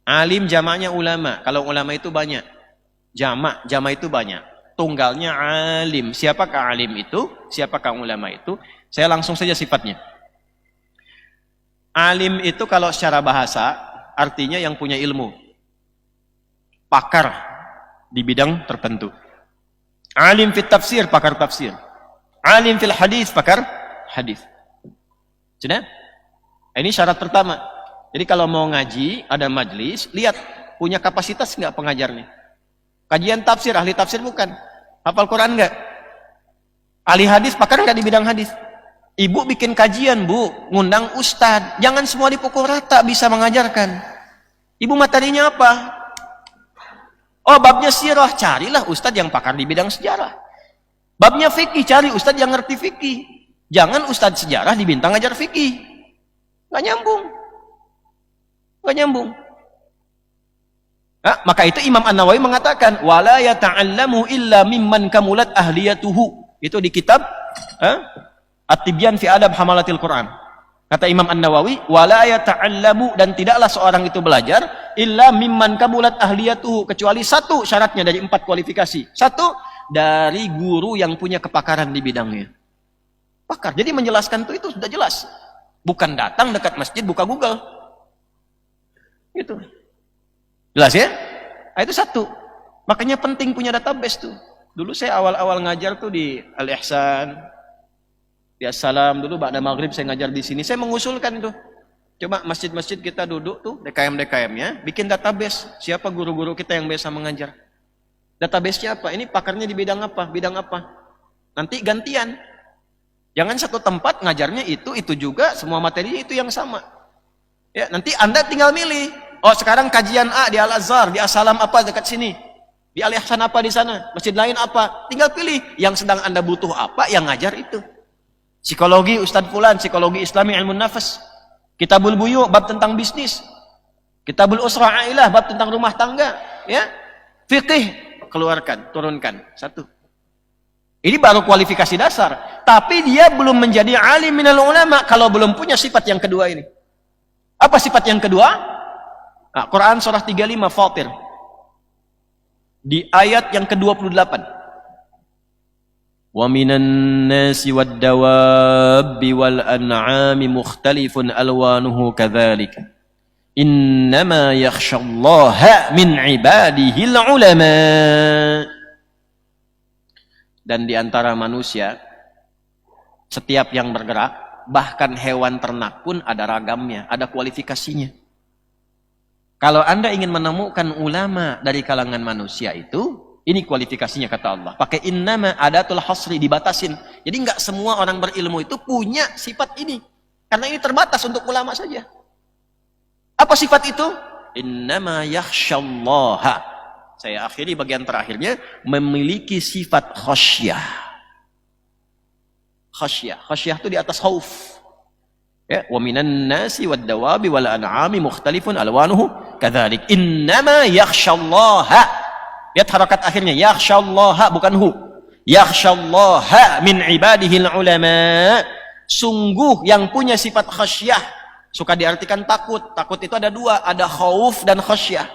Alim jamaknya ulama. Kalau ulama itu banyak. Jamak itu banyak. Tunggalnya alim. Siapakah alim itu? Siapakah ulama itu? Saya langsung saja sifatnya. Alim itu kalau secara bahasa artinya yang punya ilmu. Pakar di bidang tertentu. Alim fit tafsir, pakar tafsir. Alim fil hadis, pakar hadis. Sudah? Ini syarat pertama. Jadi kalau mau ngaji, ada majlis, lihat punya kapasitas nggak pengajarnya. Kajian tafsir, ahli tafsir bukan. Hafal Quran nggak? Ahli hadis, pakar nggak di bidang hadis? Ibu bikin kajian, Bu, ngundang ustad. Jangan semua dipukul rata bisa mengajarkan. Ibu materinya apa? Oh, babnya sirah, carilah ustad yang pakar di bidang sejarah. Babnya fikih, cari ustad yang ngerti fikih. Jangan ustad sejarah di bintang ngajar fikih. Nggak nyambung. Nggak nyambung. Nah, maka itu Imam An-Nawawi mengatakan wala yata'allamu illa mimman kamulat ahliyatuhu. Itu di kitab At-Tibyan fi Adab Hamalatil Quran. Kata Imam An-Nawawi wala yata'allamu, dan tidaklah seorang itu belajar illa mimman kamulat ahliyatuhu, kecuali satu syaratnya dari 4 kualifikasi. Satu, dari guru yang punya kepakaran di bidangnya. Pakar. Jadi menjelaskan itu sudah jelas. Bukan datang dekat masjid buka Google. Gitu. Jelas ya? Nah, itu satu. Makanya penting punya database tuh. Dulu saya awal-awal ngajar tuh di Al-Ihsan, di As-Salam, dulu ba'da maghrib saya ngajar di sini. Saya mengusulkan itu. Coba masjid-masjid kita duduk tuh, DKM-DKM-nya, bikin database. Siapa guru-guru kita yang biasa mengajar? Database-nya apa? Ini pakarnya di bidang apa? Bidang apa? Nanti gantian. Jangan satu tempat ngajarnya itu juga, semua materinya itu yang sama. Ya, nanti Anda tinggal milih. Oh, sekarang kajian A di Al-Azhar, di As-Salam apa dekat sini? Di Al-Ihsan apa di sana? Masjid lain apa? Tinggal pilih. Yang sedang Anda butuh apa, yang ngajar itu. Psikologi Ustadz Fulan, psikologi Islami ilmu nafas. Kitabul Buyu, bab tentang bisnis. Kitabul Usra Ailah, bab tentang rumah tangga. Ya, fikih, keluarkan, turunkan. Satu. Ini baru kualifikasi dasar. Tapi dia belum menjadi alim minal ulama kalau belum punya sifat yang kedua ini. Apa sifat yang kedua? Nah, Quran surah 35 Fatir. Di ayat yang ke-28. Wa minan nasi wad dawabi wal an'ami mukhtalifun alwanuhu kadzalika. Innama yakhshallaha min ibadihil ulama. Dan di antara manusia, setiap yang bergerak, bahkan hewan ternak pun ada ragamnya, ada kualifikasinya. Kalau Anda ingin menemukan ulama dari kalangan manusia itu, ini kualifikasinya kata Allah. Pakai innama adatul hasri, dibatasin. Jadi nggak semua orang berilmu itu punya sifat ini. Karena ini terbatas untuk ulama saja. Apa sifat itu? Innama yakhshallaha. Saya akhiri bagian terakhirnya, memiliki sifat khasyah. Khasyah itu di atas khauf. Ya, wa minan nasi wad dawabi wal an'ami mukhtalifun alwanuhu kadzalik. Innama yakhshallaha. Lihat harakat akhirnya, yakhshallaha bukan hu. Yakhshallaha min ibadihil ulama. Sungguh yang punya sifat khasyah. Suka diartikan takut. Takut itu ada dua, ada khauf dan khasyah.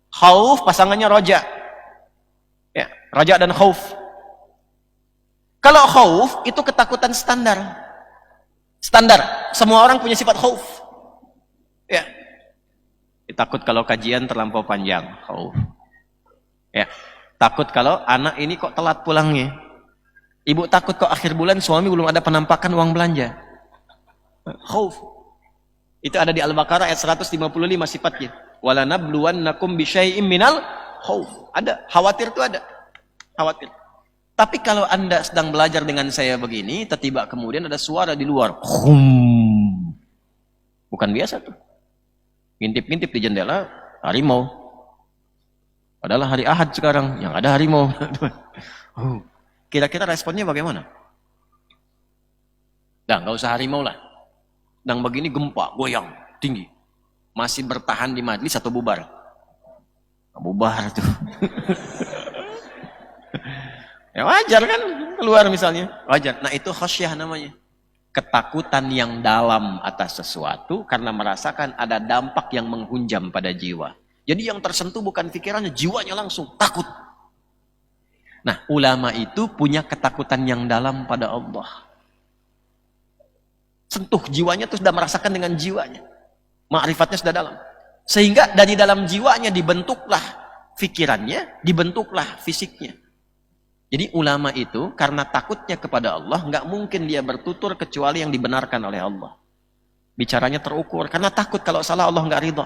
Khauf pasangannya roja. Ya, roja dan khauf. Kalau khauf itu ketakutan standar. Standar. Semua orang punya sifat khauf. Ya. Takut kalau kajian terlampau panjang, khauf. Ya. Takut kalau anak ini kok telat pulangnya. Ibu takut kok akhir bulan suami belum ada penampakan uang belanja. Khauf. Itu ada di Al-Baqarah ayat 155 sifatnya. Wala nabluwannakum bisyai'im minal khauf. Ada, khawatir itu ada. Khawatir. Tapi kalau Anda sedang belajar dengan saya begini, tiba-tiba kemudian ada suara di luar. Bukan biasa tuh. Ngintip-ngintip di jendela, harimau. Padahal hari Ahad sekarang, yang ada harimau. Kira-kira responnya bagaimana? Nah, nggak usah harimau lah. Sedang begini gempa, goyang, tinggi. Masih bertahan di majlis atau bubar? Bubar tuh. Ya wajar kan keluar misalnya. Wajar. Nah itu khasyah namanya. ketakutan yang dalam atas sesuatu karena merasakan ada dampak yang menghunjam pada jiwa. Jadi yang tersentuh bukan pikirannya, jiwanya langsung takut. Nah, ulama itu punya ketakutan yang dalam pada Allah. Sentuh jiwanya itu sudah merasakan dengan jiwanya. Ma'rifatnya sudah dalam. Sehingga dari dalam jiwanya dibentuklah pikirannya, dibentuklah fisiknya. Jadi ulama itu karena takutnya kepada Allah, nggak mungkin dia bertutur kecuali yang dibenarkan oleh Allah. Bicaranya terukur, karena takut kalau salah Allah nggak ridho.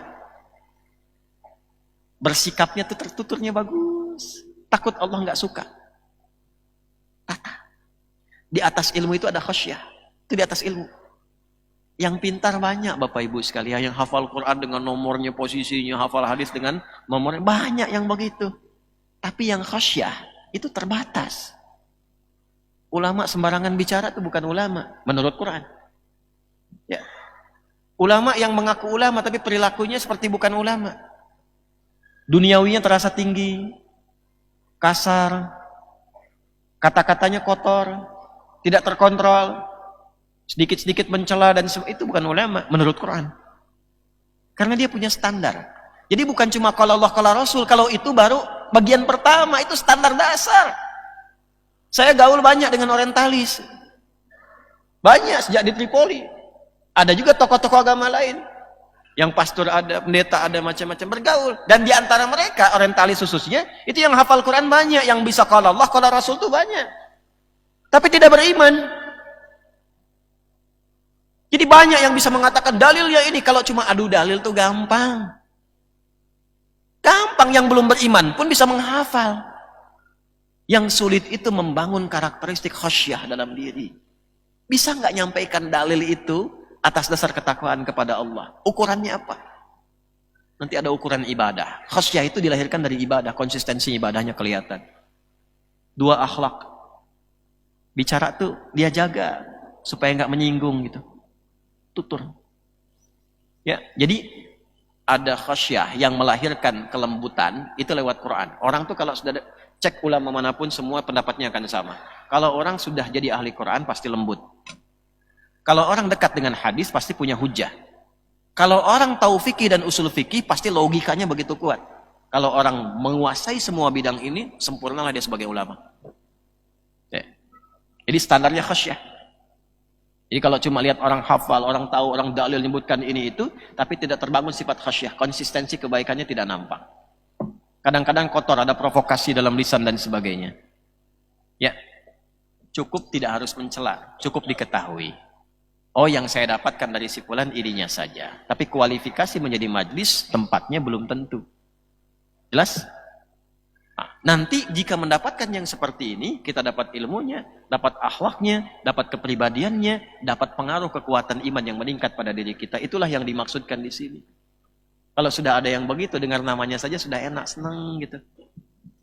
Bersikapnya tuh tertuturnya bagus. Takut Allah nggak suka. Tata. Di atas ilmu itu ada khasyah. Itu di atas ilmu. Yang pintar banyak Bapak Ibu sekalian. Yang hafal Quran dengan nomornya, posisinya. Hafal hadis dengan nomornya. Banyak yang begitu. Tapi yang khasyah itu terbatas. Ulama sembarangan bicara itu bukan ulama. Menurut Quran. Ya. Ulama yang mengaku ulama tapi perilakunya seperti bukan ulama. Duniawinya terasa tinggi. Kasar. Kata-katanya kotor. Tidak terkontrol. Sedikit-sedikit mencela dan itu bukan ulama menurut Quran. Karena dia punya standar. Jadi bukan cuma kalau Allah kalau Rasul, kalau itu baru bagian pertama, itu standar dasar. Saya gaul banyak dengan orientalis. Banyak sejak di Tripoli. Ada juga tokoh-tokoh agama lain. Yang pastor ada, pendeta ada, macam-macam bergaul. Dan di antara mereka, orientalis khususnya, itu yang hafal Quran banyak, yang bisa kalau Allah kalau Rasul itu banyak. Tapi tidak beriman. Jadi banyak yang bisa mengatakan dalilnya ini, kalau cuma adu dalil itu gampang. Gampang, yang belum beriman pun bisa menghafal. Yang sulit itu membangun karakteristik khasyah dalam diri. Bisa nggak nyampaikan dalil itu atas dasar ketakwaan kepada Allah? Ukurannya apa? Nanti ada ukuran ibadah. Khasyah itu dilahirkan dari ibadah, konsistensi ibadahnya kelihatan. 2, akhlak. Bicara tuh dia jaga supaya nggak menyinggung gitu. Tutur. Ya, jadi ada khasyah yang melahirkan kelembutan itu lewat Quran. Orang tuh kalau sudah cek ulama manapun semua pendapatnya akan sama. Kalau orang sudah jadi ahli Quran pasti lembut. Kalau orang dekat dengan hadis pasti punya hujah. Kalau orang tahu fikih dan usul fikih pasti logikanya begitu kuat. Kalau orang menguasai semua bidang ini, sempurnalah dia sebagai ulama. Ya. Jadi standarnya khasyah. Jadi kalau cuma lihat orang hafal, orang tahu, orang dalil menyebutkan ini itu, tapi tidak terbangun sifat khasyah, konsistensi kebaikannya tidak nampak. Kadang-kadang kotor, ada provokasi dalam lisan dan sebagainya. Ya, cukup tidak harus mencela, cukup diketahui. Oh, yang saya dapatkan dari si fulan ininya saja. Tapi kualifikasi menjadi majlis, tempatnya belum tentu. Jelas? Nah, nanti jika mendapatkan yang seperti ini, kita dapat ilmunya, dapat akhlaknya, dapat kepribadiannya, dapat pengaruh kekuatan iman yang meningkat pada diri kita. Itulah yang dimaksudkan di sini. Kalau sudah ada yang begitu, dengar namanya saja sudah enak, senang gitu.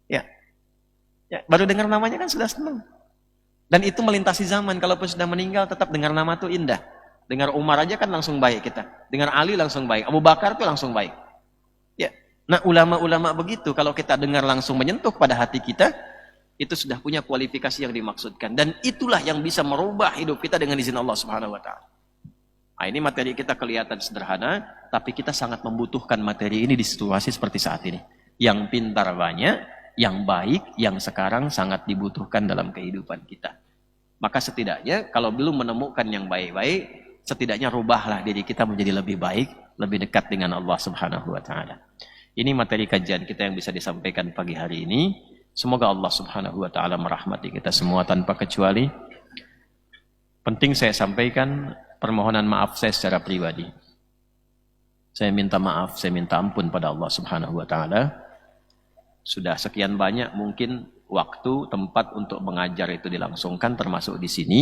Ya, baru dengar namanya kan sudah senang. Dan itu melintasi zaman. Kalaupun sudah meninggal, tetap dengar nama itu indah. Dengar Umar aja kan langsung baik kita. Dengar Ali langsung baik. Abu Bakar itu langsung baik. Ya. Nah, ulama-ulama begitu, kalau kita dengar langsung menyentuh pada hati kita, itu sudah punya kualifikasi yang dimaksudkan. Dan itulah yang bisa merubah hidup kita dengan izin Allah Subhanahu wa Ta'ala. Nah, ini materi kita kelihatan sederhana, tapi kita sangat membutuhkan materi ini di situasi seperti saat ini. Yang pintar banyak, yang baik, yang sekarang sangat dibutuhkan dalam kehidupan kita. Maka setidaknya, kalau belum menemukan yang baik-baik, setidaknya rubahlah diri kita menjadi lebih baik, lebih dekat dengan Allah Subhanahu wa Ta'ala. Ini materi kajian kita yang bisa disampaikan pagi hari ini. Semoga Allah Subhanahu wa Ta'ala merahmati kita semua tanpa kecuali. Penting saya sampaikan permohonan maaf saya secara pribadi. Saya minta maaf, saya minta ampun pada Allah Subhanahu wa Ta'ala. Sudah sekian banyak mungkin waktu, tempat untuk mengajar itu dilangsungkan termasuk di sini.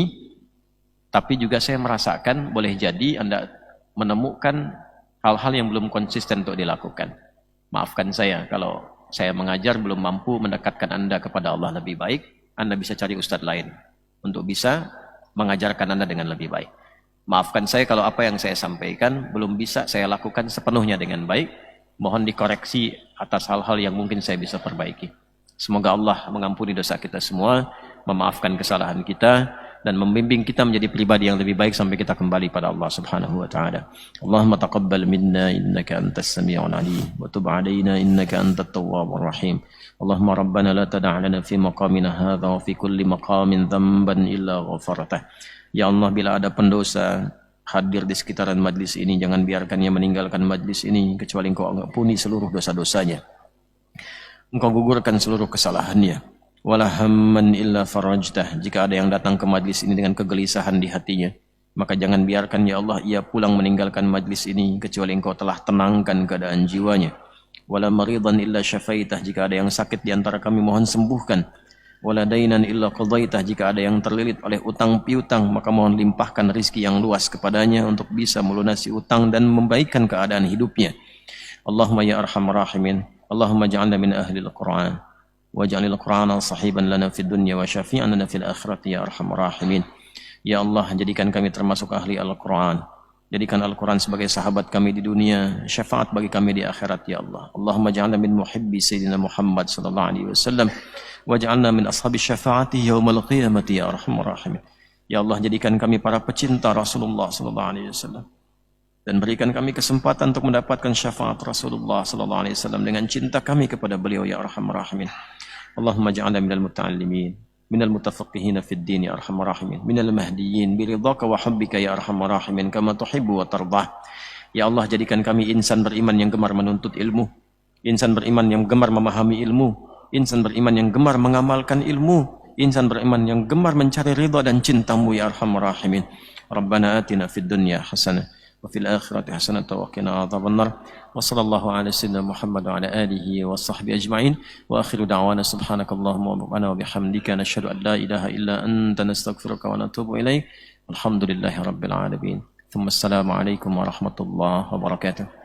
Tapi juga saya merasakan boleh jadi Anda menemukan hal-hal yang belum konsisten untuk dilakukan. Maafkan saya kalau saya mengajar belum mampu mendekatkan Anda kepada Allah lebih baik. Anda bisa cari ustadz lain untuk bisa mengajarkan Anda dengan lebih baik. Maafkan saya kalau apa yang saya sampaikan belum bisa saya lakukan sepenuhnya dengan baik. Mohon dikoreksi atas hal-hal yang mungkin saya bisa perbaiki. Semoga Allah mengampuni dosa kita semua, memaafkan kesalahan kita, dan membimbing kita menjadi pribadi yang lebih baik sampai kita kembali pada Allah Subhanahu wa taala. Allahumma taqabbal minna innaka antas samiul alim wa tub alaina innaka antat tawwabur rahim. Allahumma rabbana la tada' lana fi maqamina hadha wa fi kulli maqamin dhanban illa ghafartah. Ya Allah, bila ada pendosa hadir di sekitaran majlis ini, jangan biarkannya meninggalkan majlis ini kecuali Engkau ampuni seluruh dosa-dosanya. Engkau gugurkan seluruh kesalahannya. Wala hamman illa farajtah. Jika ada yang datang ke majlis ini dengan kegelisahan di hatinya, maka jangan biarkan ya Allah ia pulang meninggalkan majlis ini kecuali Engkau telah tenangkan keadaan jiwanya. Wala maridan illa syafaitah. Jika ada yang sakit di antara kami, mohon sembuhkan. Wala dainan illa qadaitah. Jika ada yang terlilit oleh utang piutang, maka mohon limpahkan rizki yang luas kepadanya untuk bisa melunasi utang dan membaikkan keadaan hidupnya. Allahumma ya arhamar rahimin, Allahumma ja'alna min ahlil Qur'an waj'alil Qur'ana sahiban lana fid dunya wa syafi'an lana fil akhirati ya arhamar rahimin. Ya Allah, jadikan kami termasuk ahli Al-Qur'an. Jadikan Al-Quran sebagai sahabat kami di dunia, syafaat bagi kami di akhirat ya Allah. Allahumma ja'alna min muhibbi Sayyidina Muhammad sallallahu alaihi wasallam waj'alna min ashabi syafaati yaumal qiyamati ya arhamar rahimin. Ya Allah, jadikan kami para pecinta Rasulullah sallallahu alaihi wasallam dan berikan kami kesempatan untuk mendapatkan syafaat Rasulullah sallallahu alaihi wasallam dengan cinta kami kepada beliau ya arhamar rahimin. Allahumma ja'alna minal muta'allimin, minal mutafaqqihina fid din ya arhamar rahimin, minal mahdiyyin biridhaka wa hubbika ya arhamar rahimin kama tuhibbu wa tardah. Ya Allah, jadikan kami insan beriman yang gemar menuntut ilmu, insan beriman yang gemar memahami ilmu, insan beriman yang gemar mengamalkan ilmu, insan beriman yang gemar mencari ridha dan cintamu ya arhamar rahimin. Rabbana atina fid dunya hasanah wa fil akhirati hasanatan wa qina adzabannar. Wa sallallahu ala sayyidina Muhammad wa ala alihi wa sahbihi ajma'in. Wa akhiru da'wana subhanakallahumma wa bihamdika nashhadu an la ilaha illa anta nastaghfiruka wa natubu ilaik. Alhamdulillahi rabbil alamin. Thumma assalamu alaikum warahmatullahi wabarakatuh.